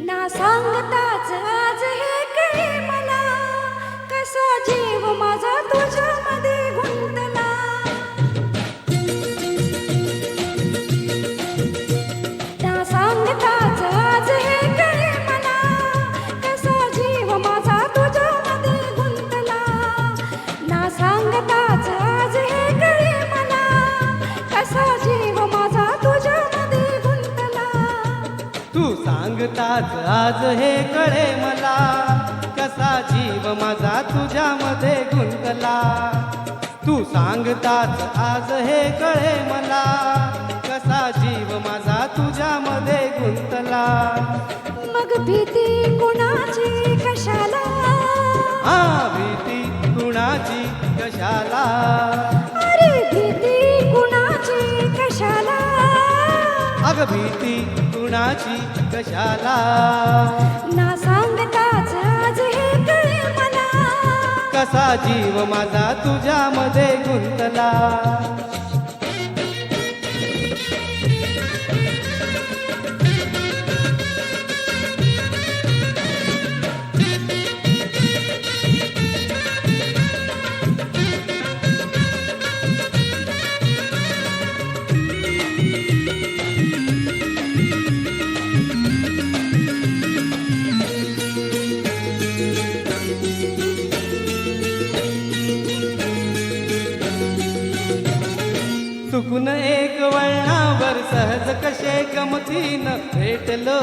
ना सांगताच आज हे कळे मला, कसा जीव माझा तुझ्यामध्ये गुंतला. ना सांगताच आज हे कळे मला, कसा जीव माझा तुझ्यामध्ये गुंतला. ना सांगताच आज हे कळे मला, कसा जीव माझा तुझ्यामध्ये गुंतला. तू सांगताच आज हे कळे मला, कसा जीव माझा तुझ्यामध्ये गुंतला. तू सांगताच आज हे कळे मला, कसा जीव माझा तुझ्यामध्ये गुंतला. मग भीती कुणाची कशाला, हा भीती कुणाची कशाला, अरे भीती कुणाची कशाला. अग भीती कुणाची कशाला. ना सांगताच आज हे कळे मला, कसा जीव माझा तुझ्यामध्ये गुंतला. चुकून एक वळणावर सहज कसे गमतीनं भेटलो.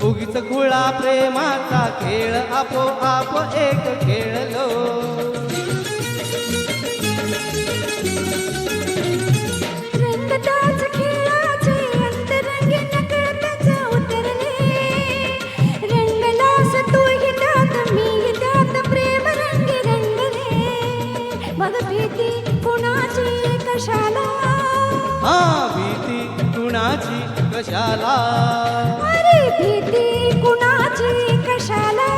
उगीच खुळा प्रेमाचा खेळ आपोआप एक खेळलो. रंगताच खेळाचे अंतरंगी नकळतच उतरले. रंगलास तूही त्यात मीही त्यात प्रेम रंगी रंगले. मग भीती कुणाची कशाला, हा भीती कुणाची कशाला. अरे भीती कुणाची कशाला.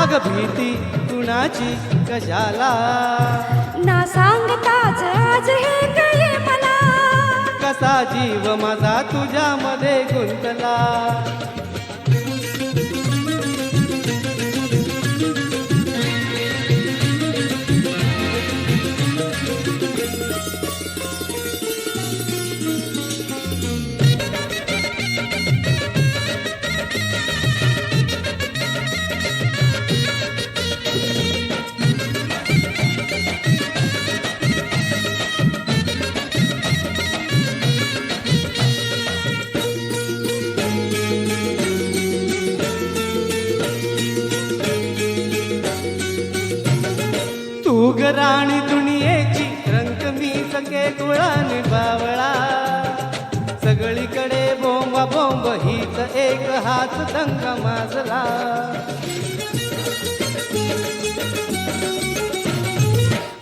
अग भीती कुणाची कशाला. ना सांगताच आज हे कळे मला, कसा जीव माझा तुझ्यामध्ये गुंतला. तू ग राणी दुनियेची रंग मी सखे कुळाने बावळा. सगळीकडे बोंब बोंब हीच एक हाच दंग माजला.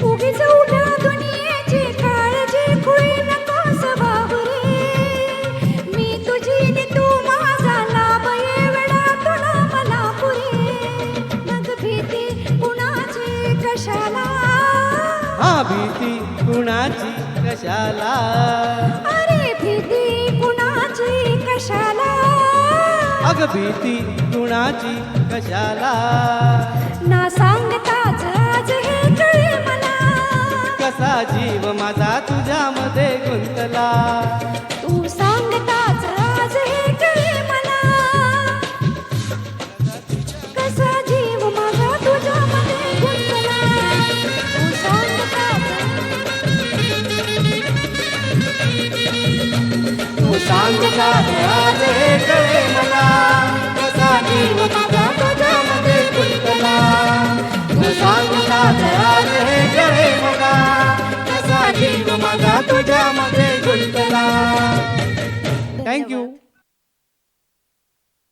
उगीच उठा दुनियेची काळजी खुळी नकोस बाहुरे. मी तुझी नि तू माझा लाभ एवढा तुला मला पुरे. मग भीती कुणाची कशाला, हा भीती कुणाची कशाला. अरे भीती कुणाची कशाला. अग भीती कुणाची कशाला. ना सांगताच आज हे कळे मला, कसा जीव माझा तुझ्यामध्ये गुंतला. तू सांगताच आज हे कळे मला, कसा जीव माझा तुझ्यामध्ये गुंतला. तू सांगताच, तू सांगताच आज हे कळे मला, कसा जीव माझा तुझ्यामध्ये गुंतला. तू सांगताच आज हे कळे मला, कसा जीव माझा तुझ्यामध्ये गुंतला. थँक्यू